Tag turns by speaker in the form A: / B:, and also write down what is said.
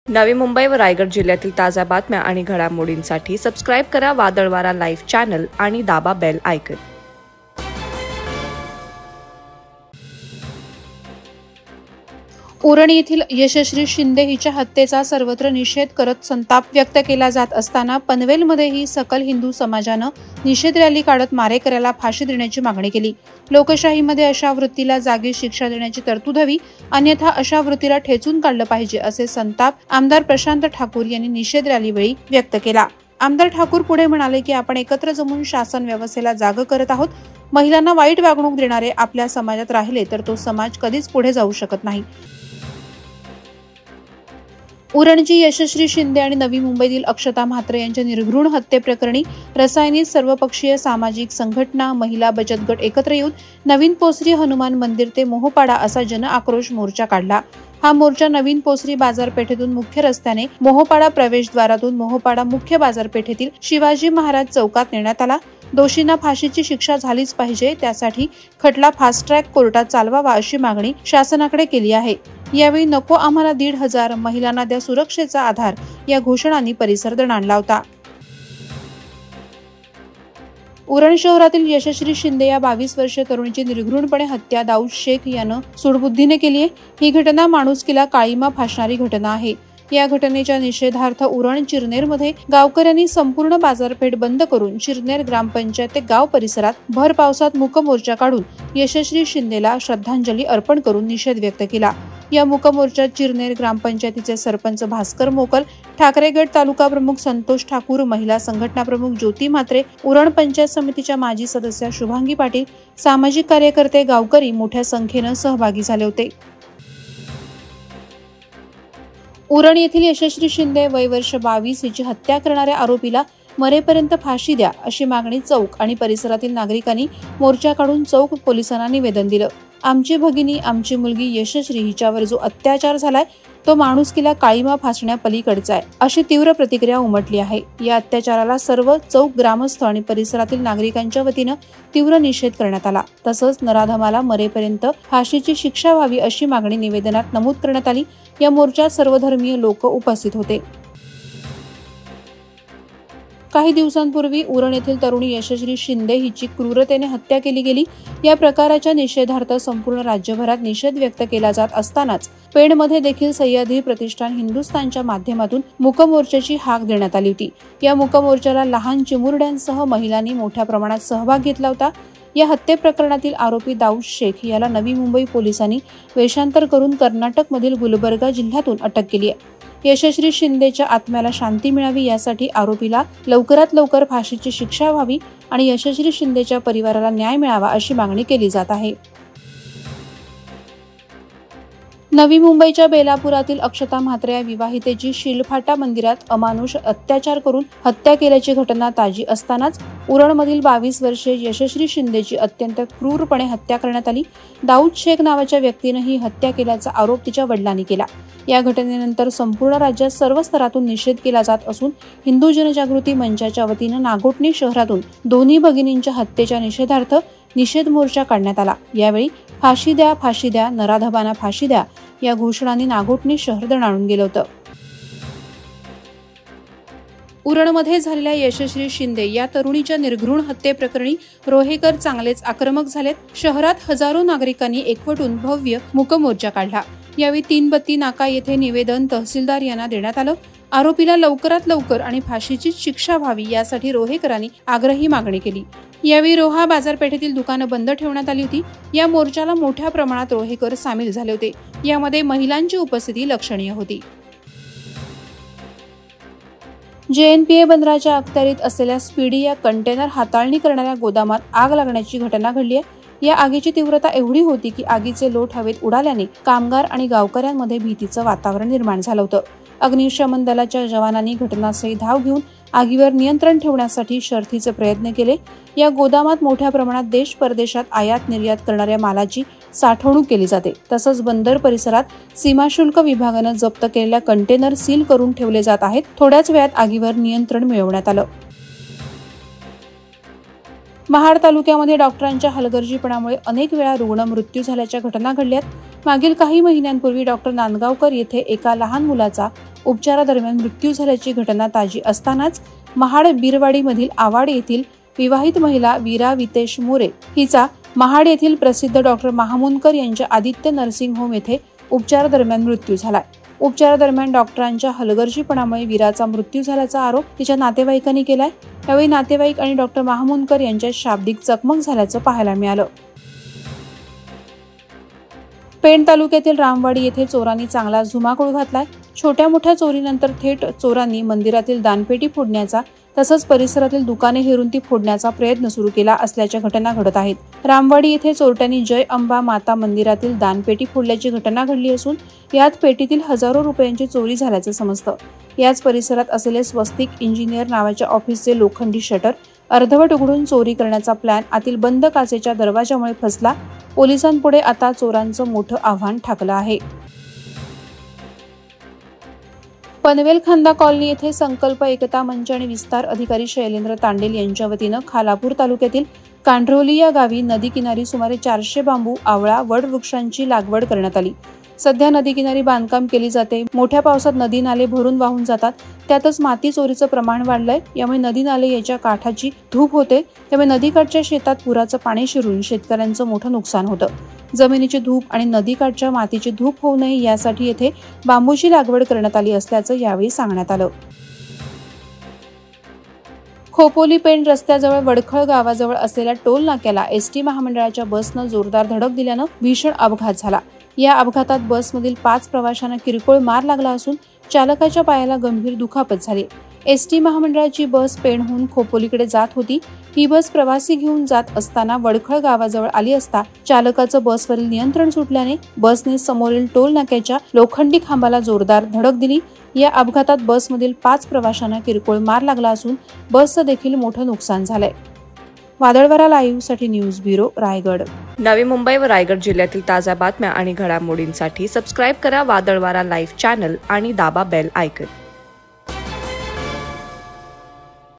A: नवी मुंबई व रायगड जिल्ह्यातील ताज्या बातम्या आणि घडामोडींसाठी सबस्क्राईब करा वादळवारा लाईव्ह चॅनल आणि दाबा बेल आयकॉन।
B: उरण येथील यशश्री शिंदे हिच्या हत्येचा सर्वत्र निषेध करत संताप व्यक्त केला जात असताना पनवेलमध्येही सकल हिंदू समाजानं निषेध रॅली काढत मारेकऱ्याला फाशी देण्याची मागणी केली। लोकशाहीमध्ये अशा वृत्तीला जागी शिक्षा देण्याची तरतूद हवी, अन्यथा अशा वृत्तीला ठेचून काढलं पाहिजे, असे संताप आमदार प्रशांत ठाकूर यांनी निषेध रॅलीवेळी व्यक्त केला। आमदार ठाकूर पुढे म्हणाले की आपण एकत्र जमून शासन व्यवस्थेला जाग करत आहोत। महिलांना वाईट वागणूक देणारे आपल्या समाजात राहिले तर तो समाज कधीच पुढे जाऊ शकत नाही। उरणची यशश्री शिंदे आणि नवी मुंबईतील अक्षता म्हात्रे यांच्या निर्घृण हत्येप्रकरणी रसायनी सर्वपक्षीय सामाजिक संघटना, महिला बचत गट एकत्र येऊन नवीन पोसरी हनुमान मंदिर ते मोहपाडा असा जन आक्रोश मोर्चा काढला। हा मोर्चा नवीन पोसरी बाजारपेठेतून मुख्य रस्त्याने मोहपाडा प्रवेशद्वारातून मोहपाडा मुख्य बाजारपेठेतील शिवाजी महाराज चौकात नेण्यात आला। दोषींना फाशीची शिक्षा झालीच पाहिजे, त्यासाठी खटला फास्ट ट्रॅक कोर्टात चालवावा अशी मागणी शासनाकडे केली आहे। यावेळी नको आम्हाला 1,500, महिलांना द्या सुरक्षेचा आधार या घोषणांनी परिसर दणाणला होता। उरण शहरातील यशश्री शिंदे या 22 वर्षीय तरुणीची निर्घृणपणे हत्या दाऊद शेख यानं सूडबुद्धीने केली आहे। ही घटना माणुसकीला काळीमा फासणारी घटना आहे। या घटनेच्या निषेधार्थ उरण चिरनेरमध्ये गावकऱ्यांनी संपूर्ण बाजारपेठ बंद करून चिरनेर ग्रामपंचायत ते गाव परिसरात भर पावसात मूक मोर्चा काढून यशश्री शिंदेला श्रद्धांजली अर्पण करून निषेध व्यक्त केला। या मूक मोर्चात चिरनेर ग्रामपंचायतीचे सरपंच भास्कर मोकल, ठाकरे गट तालुका प्रमुख संतोष ठाकूर, महिला संघटना प्रमुख ज्योती म्हात्रे, उरण पंचायत समितीच्या माजी सदस्य शुभांगी पाटील, सामाजिक कार्यकर्ते, गावकरी मोठ्या संख्येने सहभागी झाले होते। उरण येथील यशश्री शिंदे वय वर्ष 22 हिची हत्या करणाऱ्या आरोपीला मरेपर्यंत फाशी द्या अशी मागणी चौक आणि परिसरातील नागरिकांनी मोर्चा काढून चौक पोलिसांना निवेदन दिलं। आमची भगिनी, आमची मुलगी यशश्री हिच्यावर जो अत्याचार झालाय तो माणुसकीला काळीमा फासण्या पलीकडचा आहे अशी तीव्र प्रतिक्रिया उमटली आहे। या अत्याचाराला सर्व चौक ग्रामस्थ आणि परिसरातील नागरिकांच्या वतीनं तीव्र निषेध करण्यात आला। तसंच नराधमाला मरेपर्यंत फाशीची शिक्षा व्हावी अशी मागणी निवेदनात नमूद करण्यात आली। या मोर्चात सर्वधर्मीय लोक उपस्थित होते। काही दिवसांपूर्वी उरण येथील तरुणी यशश्री शिंदे हिची क्रूरतेने हत्या केली गेली। या प्रकाराच्या निषेधार्थ संपूर्ण राज्यभरात निषेध व्यक्त केला जात असतानाच पेणमध्ये देखील सह्याद्री प्रतिष्ठान हिंदुस्थानच्या माध्यमातून मूक मोर्चाची हाक देण्यात आली होती। या मूक मोर्चाला लहान चिमुरड्यांसह महिलांनी मोठ्या प्रमाणात सहभाग घेतला होता। या हत्ये प्रकरणातील आरोपी दाऊद शेख याला नवी मुंबई पोलिसांनी वेषांतर करून कर्नाटकमधील गुलबर्गा जिल्ह्यातून अटक केली आहे। यशश्री शिंदेच्या आत्म्याला शांती मिळावी यासाठी आरोपीला लवकरात लवकर फाशीची शिक्षा व्हावी आणि यशश्री शिंदेच्या परिवाराला न्याय मिळावा अशी मागणी केली जात आहे। नवी मुंबईच्या बेलापुरातील अक्षता म्हात्रे या विवाहितेची शिलफाटा मंदिरात अमानुष अत्याचार करून हत्या केल्याची घटना ताजी असतानाच उरणमधील 22 वर्षीय यशश्री शिंदेची अत्यंत क्रूरपणे हत्या करण्यात आली। दाऊद शेख नावाच्या व्यक्तीने ही हत्या केल्याचा आरोप तिच्या वडिलांनी केला। या घटनेनंतर संपूर्ण राज्यात सर्व स्तरातून निषेध केला जात असून हिंदू जनजागृती मंचाच्या वतीनं नागोठणे शहरातून दोन्ही भगिनींच्या हत्येच्या निषेधार्थ निषेध मोर्चा काढण्यात आला। यावेळी फाशी द्या, फाशी द्या, नराधमांना फाशी द्या या घोषणांनी नागोठणे शहर दणाणून गेलं होतं। उरणमध्ये झालेल्या यशश्री शिंदे या तरुणीच्या निर्घृण हत्येप्रकरणी रोहेकर चांगलेच आक्रमक झालेत। शहरात हजारो नागरिकांनी एकवटून भव्य मूक मोर्चा काढला। यावेळी 3 बत्ती नाका येथे निवेदन तहसीलदार यांना देण्यात आलं। आरोपीला लवकरात लवकर आणि फाशीची शिक्षा व्हावी यासाठी रोहेकरांनी आग्रही मागणी केली। यावेळी रोहा बाजारपेठेतील दुकानं बंद ठेवण्यात आली होती। या मोर्चाला मोठ्या प्रमाणात रोहेकर सामील झाले होते। यामध्ये महिलांची उपस्थिती लक्षणीय होती। JNPA बंदराच्या अखत्यारीत असलेल्या स्पीडी या कंटेनर हाताळणी करणाऱ्या गोदामात आग लागण्याची घटना घडली आहे। या आगीची तीव्रता एवढी होती की आगीचे लोट हवेत उडाल्याने कामगार आणि गावकऱ्यांमध्ये भीतीचं वातावरण निर्माण झालं होतं। अग्निशमन दलाच्या जवानांनी घटनास्थळी धाव घेऊन आगीवर नियंत्रण ठेवण्यासाठी शर्थीचे प्रयत्न केले। या गोदामात मोठ्या प्रमाणात देश परदेशात आयात निर्यात करणाऱ्या मालाची साठवणूक केली जाते। तसंच बंदर परिसरात सीमाशुल्क विभागानं जप्त केलेल्या कंटेनर सील करून ठेवले जात आहेत। थोड्याच वेळात आगीवर नियंत्रण मिळवण्यात आलं। महाड तालुक्यामध्ये डॉक्टरांच्या हलगर्जीपणामुळे अनेक वेळा रुग्ण मृत्यू झाल्याच्या घटना घडल्यात। मागील काही महिन्यांपूर्वी डॉक्टर नांदगावकर येथे एका लहान मुलाचा उपचारादरम्यान मृत्यू झाल्याची घटना ताजी असतानाच महाड बिरवाडीमधील आवाड येथील विवाहित महिला वीरा वितेश मोरे हिचा महाड येथील प्रसिद्ध डॉक्टर महामुनकर यांच्या आदित्य नर्सिंग होम येथे उपचारादरम्यान मृत्यू झालाय। उपचारादरम्यान डॉक्टरांच्या हलगर्जीपणामुळे वीराचा मृत्यू झाल्याचा आरोप तिच्या नातेवाईकांनी केलाय। यावेळी नातेवाईक आणि डॉक्टर महामुनकर यांच्यात शाब्दिक चकमक झाल्याचं पाहायला मिळालं। पेण तालुक्यातील रामवाडी येथे चोरांनी चांगला धुमाकूळ घातलाय। छोट्या मोठ्या चोरीनंतर थेट चोरांनी मंदिरातील दानपेटी फोडण्याचा तसंच परिसरातील दुकाने हेरून ती फोडण्याचा प्रयत्न सुरू केला असल्याच्या घटना घडत आहेत। रामवाडी येथे चोरट्यांनी जय अंबा माता मंदिरातील दानपेटी फोडल्याची घटना घडली असून यात पेटीतील हजारो रुपयांची चोरी झाल्याचं समजतं। याच परिसरात असलेले स्वस्तिक इंजिनियर नावाच्या ऑफिसचे लोखंडी शटर अर्धवट उघडून चोरी करण्याचा प्लॅन आतील बंद काचेच्या दरवाजामुळे फसला। पोलिसांपुढे आता चोरांचं मोठं आव्हान ठाकलं आहे। पनवेल खांदा कॉलनी येथे संकल्प एकता मंच आणि विस्तार अधिकारी शैलेंद्र तांडेल यांच्या वतीनं खालापूर तालुक्यातील कांढरोली या गावी नदी किनारी सुमारे 400 बांबू आवळा वड वृक्षांची लागवड करण्यात आली। सध्या नदी किनारी बांधकाम केली जाते। मोठ्या पावसात नदी नाले भरून वाहून जातात, त्यातच माती चोरीचं प्रमाण वाढलंय। यामुळे नदी नाले याच्या काठाची धूप होते, त्यामुळे नदीकाठच्या शेतात पुराचं पाणी शिरून शेतकऱ्यांचं मोठं नुकसान होतं। जमिनीची धूप आणि नदीकाठच्या मातीची धूप होऊ नये यासाठी येथे बांबूची लागवड करण्यात आली असल्याचं यावेळी सांगण्यात आलं। खोपोली पेण रस्त्याजवळ वडखळ गावाजवळ असलेल्या टोल नाक्याला एसटी महामंडळाच्या बसनं जोरदार धडक दिल्यानं भीषण अपघात झाला। या अपघातात बसमधील 5 प्रवाशांना किरकोळ मार लागला असून चालकाच्या पायाला गंभीर दुखापत झाली। एसटी महामंडळाची बस पेणहून खोपोलीकडे जात होती। ही बस प्रवासी घेऊन जात असताना वडखळ गावाजवळ आली असता चालकाचं बसवरील नियंत्रण सुटल्याने बसने समोरील टोल नाक्याच्या लोखंडी खांबाला जोरदार धडक दिली। या अपघातात बसमधील 5 प्रवाशांना किरकोळ मार लागला असून बसचं देखील मोठं नुकसान झालंय। वादळवारा लाईव्ह साठी न्यूज ब्युरो रायगड।
A: नवी मुंबई व रायगड जिल्ह्यातील ताज्या बातम्या आणि घडामोडींसाठी सबस्क्राईब करा वादळवारा लाईव्ह चॅनल आणि दाबा बेल आयकॉन।